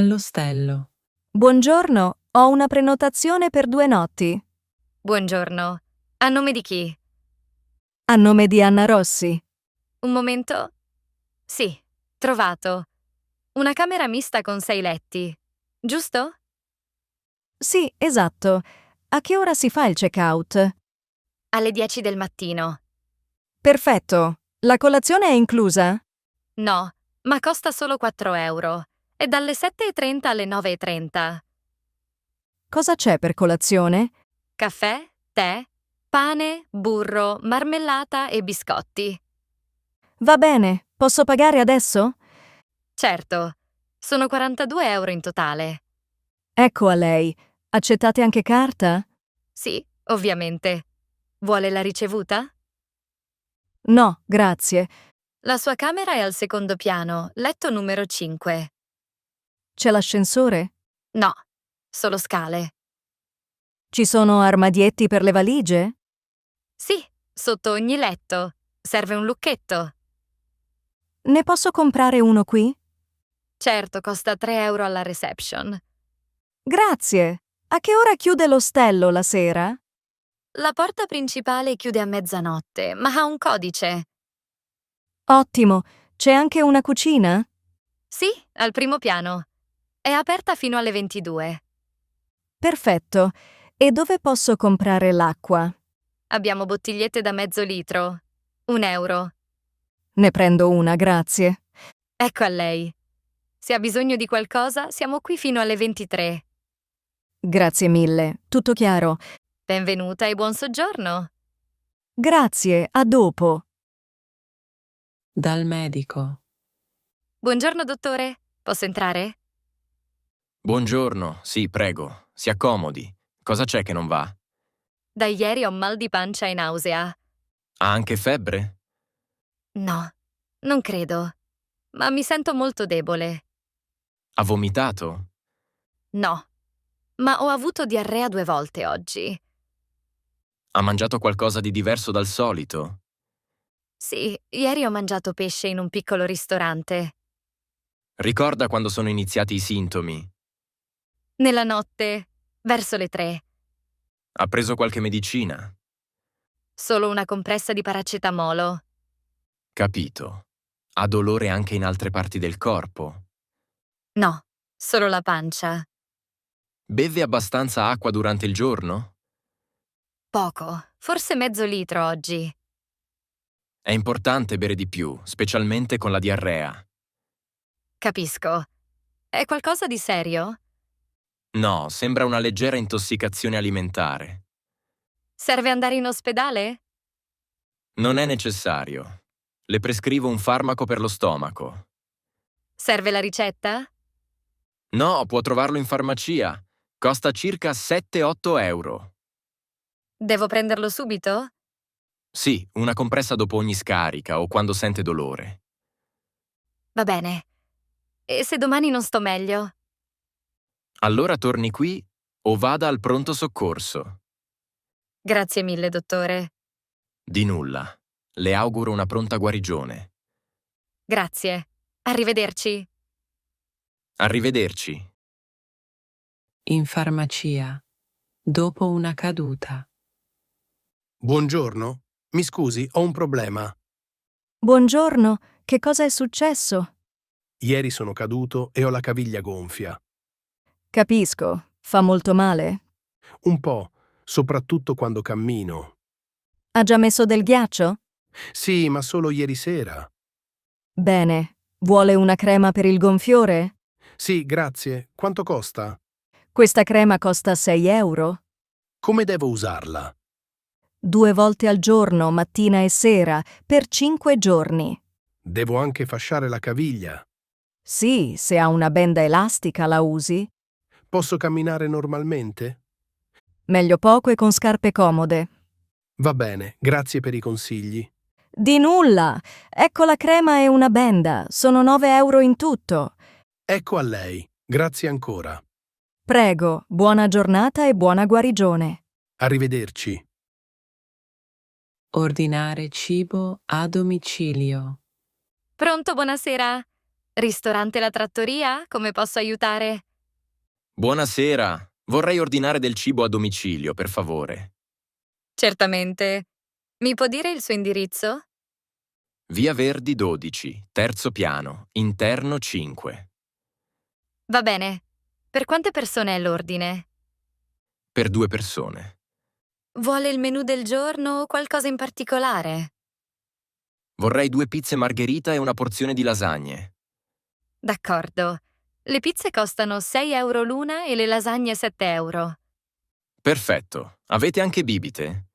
All'ostello. Buongiorno, ho una prenotazione per 2 notti. Buongiorno. A nome di chi? A nome di Anna Rossi. Un momento? Sì, trovato. Una camera mista con 6 letti, giusto? Sì, esatto. A che ora si fa il check-out? Alle 10 del mattino. Perfetto. La colazione è inclusa? No, ma costa solo 4 euro. È dalle 7:30 alle 9:30. Cosa c'è per colazione? Caffè, tè, pane, burro, marmellata e biscotti. Va bene, posso pagare adesso? Certo, sono 42 euro in totale. Ecco a lei. Accettate anche carta? Sì, ovviamente. Vuole la ricevuta? No, grazie. La sua camera è al secondo piano, letto numero 5. C'è l'ascensore? No, solo scale. Ci sono armadietti per le valigie? Sì, sotto ogni letto. Serve un lucchetto. Ne posso comprare uno qui? Certo, costa 3 euro alla reception. Grazie. A che ora chiude l'ostello la sera? La porta principale chiude a mezzanotte, ma ha un codice. Ottimo. C'è anche una cucina? Sì, al primo piano. È aperta fino alle 22. Perfetto. E dove posso comprare l'acqua? Abbiamo bottigliette da mezzo litro. 1 euro. Ne prendo una, grazie. Ecco a lei. Se ha bisogno di qualcosa, siamo qui fino alle 23. Grazie mille. Tutto chiaro. Benvenuta e buon soggiorno. Grazie, a dopo. Dal medico. Buongiorno, dottore. Posso entrare? Buongiorno, sì, prego. Si accomodi. Cosa c'è che non va? Da ieri ho mal di pancia e nausea. Ha anche febbre? No, non credo. Ma mi sento molto debole. Ha vomitato? No, ma ho avuto diarrea 2 volte oggi. Ha mangiato qualcosa di diverso dal solito? Sì, ieri ho mangiato pesce in un piccolo ristorante. Ricorda quando sono iniziati i sintomi? Nella notte, verso le 3. Ha preso qualche medicina? Solo una compressa di paracetamolo. Capito. Ha dolore anche in altre parti del corpo? No, solo la pancia. Beve abbastanza acqua durante il giorno? Poco, forse mezzo litro oggi. È importante bere di più, specialmente con la diarrea. Capisco. È qualcosa di serio? No, sembra una leggera intossicazione alimentare. Serve andare in ospedale? Non è necessario. Le prescrivo un farmaco per lo stomaco. Serve la ricetta? No, può trovarlo in farmacia. Costa circa 7-8 euro. Devo prenderlo subito? Sì, una compressa dopo ogni scarica o quando sente dolore. Va bene. E se domani non sto meglio? Allora torni qui o vada al pronto soccorso. Grazie mille, dottore. Di nulla. Le auguro una pronta guarigione. Grazie. Arrivederci. Arrivederci. In farmacia. Dopo una caduta. Buongiorno. Mi scusi, ho un problema. Buongiorno, che cosa è successo? Ieri sono caduto e ho la caviglia gonfia. Capisco. Fa molto male? Un po', soprattutto quando cammino. Ha già messo del ghiaccio? Sì, ma solo ieri sera. Bene. Vuole una crema per il gonfiore? Sì, grazie. Quanto costa? Questa crema costa 6 euro. Come devo usarla? 2 volte al giorno, mattina e sera, per 5 giorni. Devo anche fasciare la caviglia. Sì, se ha una benda elastica la usi. Posso camminare normalmente? Meglio poco e con scarpe comode. Va bene, grazie per i consigli. Di nulla! Ecco la crema e una benda. Sono 9 euro in tutto. Ecco a lei. Grazie ancora. Prego, buona giornata e buona guarigione. Arrivederci. Ordinare cibo a domicilio. Pronto, buonasera. Ristorante La Trattoria? Come posso aiutare? Buonasera. Vorrei ordinare del cibo a domicilio, per favore. Certamente. Mi può dire il suo indirizzo? Via Verdi 12, terzo piano, interno 5. Va bene. Per quante persone è l'ordine? Per 2 persone. Vuole il menù del giorno o qualcosa in particolare? Vorrei 2 pizze margherita e una porzione di lasagne. D'accordo. Le pizze costano 6 euro l'una e le lasagne 7 euro. Perfetto. Avete anche bibite?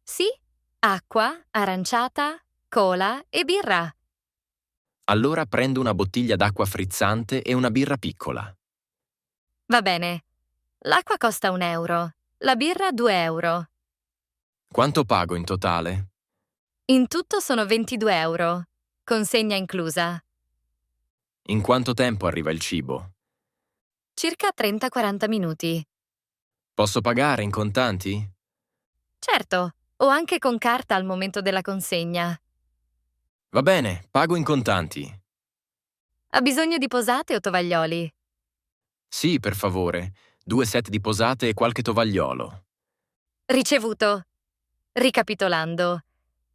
Sì? Acqua, aranciata, cola e birra. Allora prendo una bottiglia d'acqua frizzante e una birra piccola. Va bene. L'acqua costa 1 euro, la birra 2 euro. Quanto pago in totale? In tutto sono 22 euro, consegna inclusa. In quanto tempo arriva il cibo? Circa 30-40 minuti. Posso pagare in contanti? Certo, o anche con carta al momento della consegna. Va bene, pago in contanti. Ha bisogno di posate o tovaglioli? Sì, per favore. 2 set di posate e qualche tovagliolo. Ricevuto. Ricapitolando.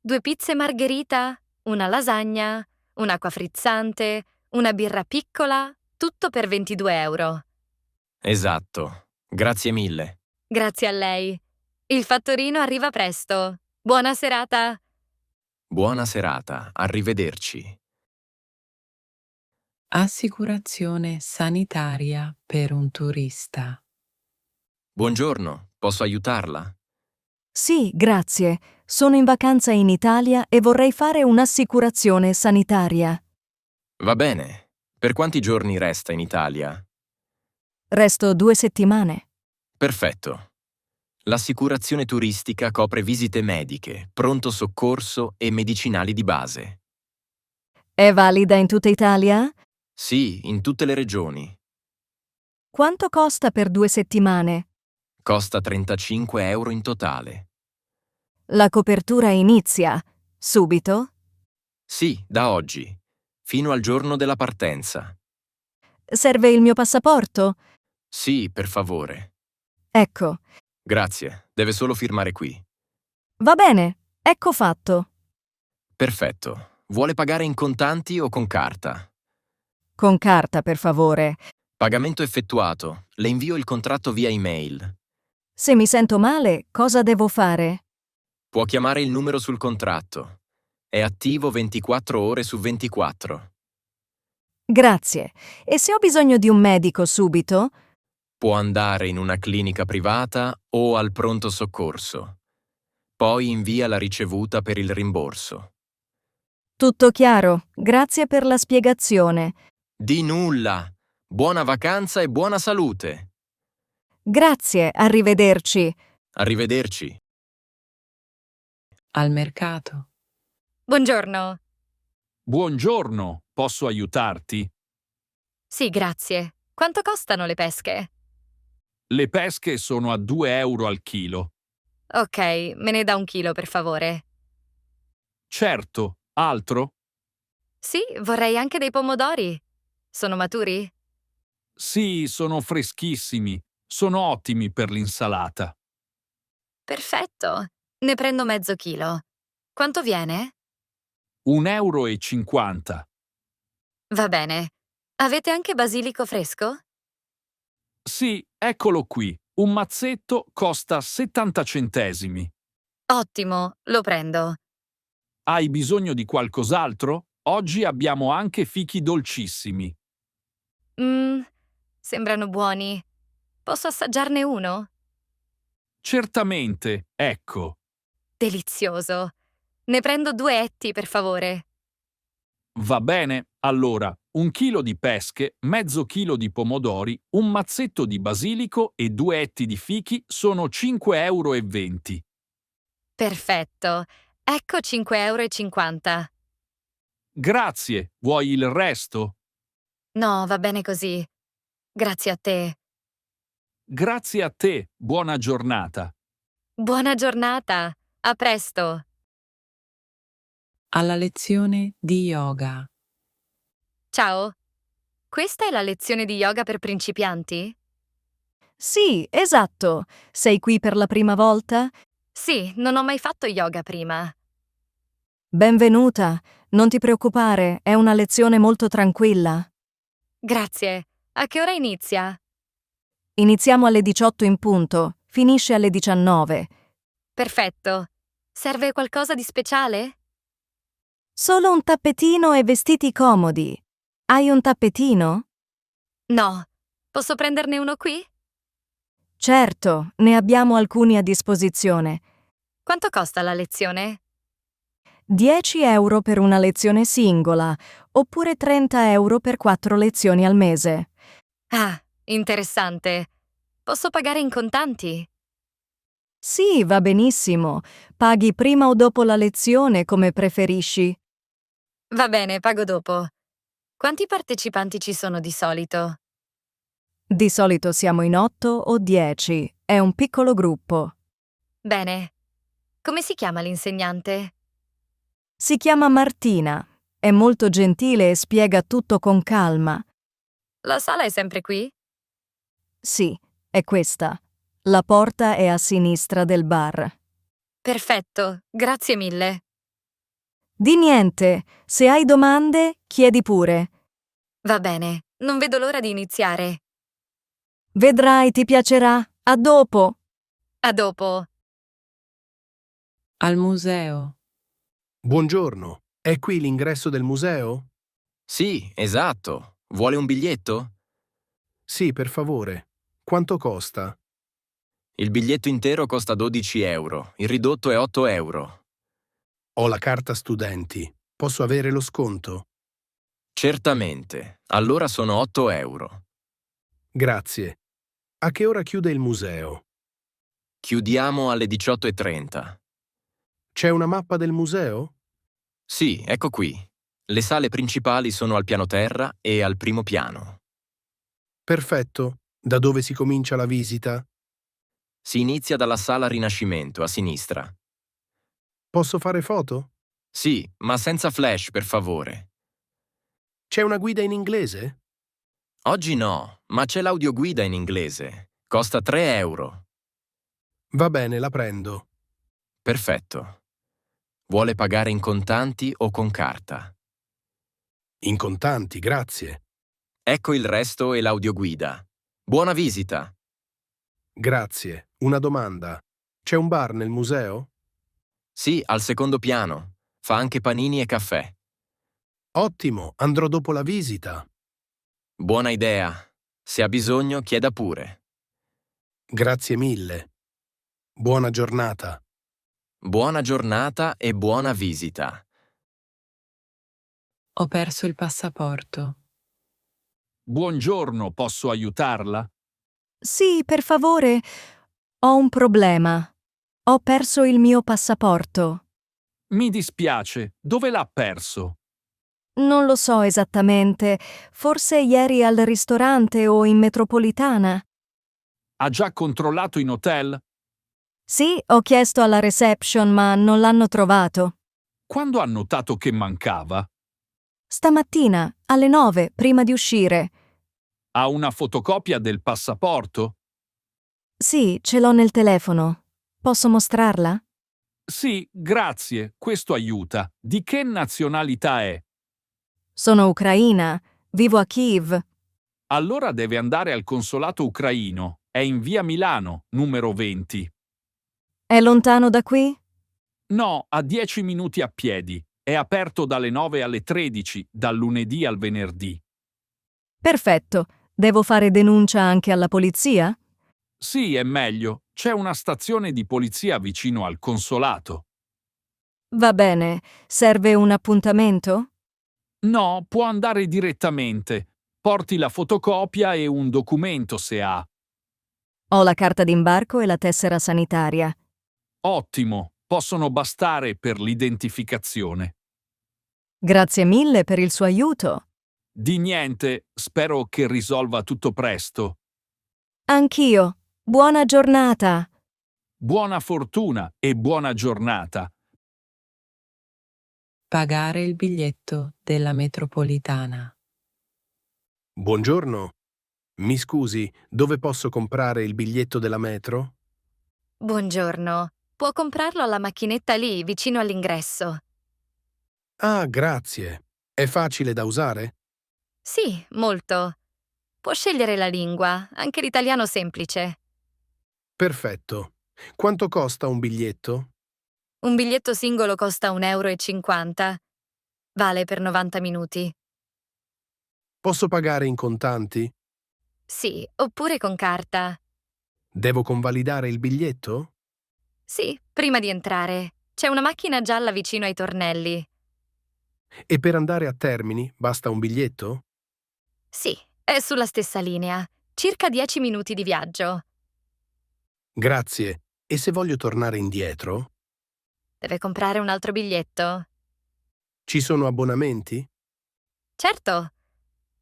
2 pizze margherita, una lasagna, un'acqua frizzante, una birra piccola, tutto per 22 euro. Esatto. Grazie mille. Grazie a lei. Il fattorino arriva presto. Buona serata. Buona serata. Arrivederci. Assicurazione sanitaria per un turista. Buongiorno, posso aiutarla? Sì, grazie. Sono in vacanza in Italia e vorrei fare un'assicurazione sanitaria. Va bene. Per quanti giorni resta in Italia? Resto 2 settimane. Perfetto. L'assicurazione turistica copre visite mediche, pronto soccorso e medicinali di base. È valida in tutta Italia? Sì, in tutte le regioni. Quanto costa per 2 settimane? Costa 35 euro in totale. La copertura inizia subito? Sì, da oggi, fino al giorno della partenza. Serve il mio passaporto? Sì, per favore. Ecco, Grazie, deve solo firmare qui. va bene, ecco fatto. Perfetto. Vuole pagare in contanti o con carta? Con carta, per favore. Pagamento effettuato. Le invio il contratto via email. Se mi sento male, cosa devo fare? Può chiamare il numero sul contratto. È attivo 24 ore su 24. Grazie. E se ho bisogno di un medico subito? Può andare in una clinica privata o al pronto soccorso. Poi invia la ricevuta per il rimborso. Tutto chiaro. Grazie per la spiegazione. Di nulla! Buona vacanza e buona salute! Grazie, arrivederci. Arrivederci! Al mercato. Buongiorno. Buongiorno, posso aiutarti? Sì, grazie. Quanto costano le pesche? Le pesche sono a 2 euro al chilo. Ok, me ne dà 1 chilo, per favore. Certo, altro? Sì, vorrei anche dei pomodori. Sono maturi? Sì, sono freschissimi. Sono ottimi per l'insalata. Perfetto. Ne prendo mezzo chilo. Quanto viene? 1,50 euro. Va bene. Avete anche basilico fresco? Sì, eccolo qui. Un mazzetto costa 70 centesimi. Ottimo, lo prendo. Hai bisogno di qualcos'altro? Oggi abbiamo anche fichi dolcissimi. Mmm, sembrano buoni. Posso assaggiarne uno? Certamente, ecco. Delizioso. Ne prendo 2 etti, per favore. Va bene, allora, 1 chilo di pesche, mezzo chilo di pomodori, un mazzetto di basilico e 2 etti di fichi sono 5,20 euro. Perfetto. Ecco 5,50 euro. Grazie, vuoi il resto? No, va bene così. Grazie a te. Grazie a te, buona giornata. Buona giornata. A presto. Alla lezione di yoga. Ciao, Questa è la lezione di yoga per principianti? Sì, esatto. Sei qui per la prima volta? Sì, non ho mai fatto yoga prima. Benvenuta. Non ti preoccupare, è una lezione molto tranquilla. Grazie. A che ora inizia? Iniziamo alle 18 in punto, finisce alle 19. Perfetto. Serve qualcosa di speciale? Solo un tappetino e vestiti comodi. Hai un tappetino? No. Posso prenderne uno qui? Certo, ne abbiamo alcuni a disposizione. Quanto costa la lezione? 10 euro per una lezione singola, oppure 30 euro per 4 lezioni al mese. Ah, interessante. Posso pagare in contanti? Sì, va benissimo. Paghi prima o dopo la lezione, come preferisci. Va bene, pago dopo. Quanti partecipanti ci sono di solito? Di solito siamo in 8 o 10. È un piccolo gruppo. Bene. Come si chiama l'insegnante? Si chiama Martina. È molto gentile e spiega tutto con calma. La sala è sempre qui? Sì, è questa. La porta è a sinistra del bar. Perfetto, grazie mille. Di niente. Se hai domande, chiedi pure. Va bene, non vedo l'ora di iniziare. Vedrai, ti piacerà. A dopo. A dopo. Al museo. Buongiorno. È qui l'ingresso del museo? Sì, esatto. Vuole un biglietto? Sì, per favore. Quanto costa? Il biglietto intero costa 12 euro, il ridotto è 8 euro. Ho la carta studenti. Posso avere lo sconto? Certamente. Allora sono 8 euro. Grazie. A che ora chiude il museo? Chiudiamo alle 18:30. C'è una mappa del museo? Sì, ecco qui. Le sale principali sono al piano terra e al primo piano. Perfetto. Da dove si comincia la visita? Si inizia dalla sala Rinascimento, a sinistra. Posso fare foto? Sì, ma senza flash, per favore. C'è una guida in inglese? Oggi no, ma c'è l'audioguida in inglese. Costa 3 euro. Va bene, la prendo. Perfetto. Vuole pagare in contanti o con carta? In contanti, grazie. Ecco il resto e l'audioguida. Buona visita! Grazie. Una domanda. C'è un bar nel museo? Sì, al secondo piano. Fa anche panini e caffè. Ottimo, andrò dopo la visita. Buona idea. Se ha bisogno, chieda pure. Grazie mille. Buona giornata. Buona giornata e buona visita. Ho perso il passaporto. Buongiorno, posso aiutarla? Sì, per favore. Ho un problema. Ho perso il mio passaporto. Mi dispiace, dove l'ha perso? Non lo so esattamente. Forse ieri al ristorante o in metropolitana. Ha già controllato in hotel? Sì, ho chiesto alla reception, ma non l'hanno trovato. Quando ha notato che mancava? Stamattina, alle 9, prima di uscire. Ha una fotocopia del passaporto? Sì, ce l'ho nel telefono. Posso mostrarla? Sì, grazie, questo aiuta. Di che nazionalità è? Sono ucraina. Vivo a Kiev. Allora deve andare al consolato ucraino. È in via Milano, numero 20. È lontano da qui? No, a 10 minuti a piedi. È aperto dalle 9 alle 13, dal lunedì al venerdì. Perfetto. Devo fare denuncia anche alla polizia? Sì, è meglio. C'è una stazione di polizia vicino al consolato. Va bene. Serve un appuntamento? No, può andare direttamente. Porti la fotocopia e un documento se ha. Ho la carta d'imbarco e la tessera sanitaria. Ottimo, possono bastare per l'identificazione. Grazie mille per il suo aiuto. Di niente, spero che risolva tutto presto. Anch'io. Buona giornata. Buona fortuna e buona giornata. Pagare il biglietto della metropolitana. Buongiorno. Mi scusi, dove posso comprare il biglietto della metro? Buongiorno. Può comprarlo alla macchinetta lì, vicino all'ingresso. Ah, grazie. È facile da usare? Sì, molto. Può scegliere la lingua, anche l'italiano semplice. Perfetto. Quanto costa un biglietto? Un biglietto singolo costa 1,50 euro. Vale per 90 minuti. Posso pagare in contanti? Sì, oppure con carta. Devo convalidare il biglietto? Sì, prima di entrare. C'è una macchina gialla vicino ai tornelli. E per andare a Termini basta un biglietto? Sì, è sulla stessa linea. Circa 10 minuti di viaggio. Grazie. E se voglio tornare indietro? Deve comprare un altro biglietto? Ci sono abbonamenti? Certo.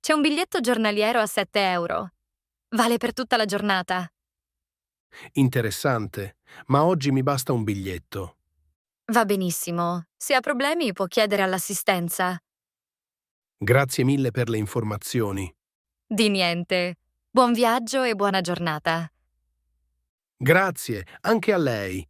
C'è un biglietto giornaliero a 7 euro. Vale per tutta la giornata. Interessante. Ma oggi mi basta un biglietto. Va benissimo. Se ha problemi può chiedere all'assistenza. Grazie mille per le informazioni. Di niente. Buon viaggio e buona giornata. Grazie, anche a lei.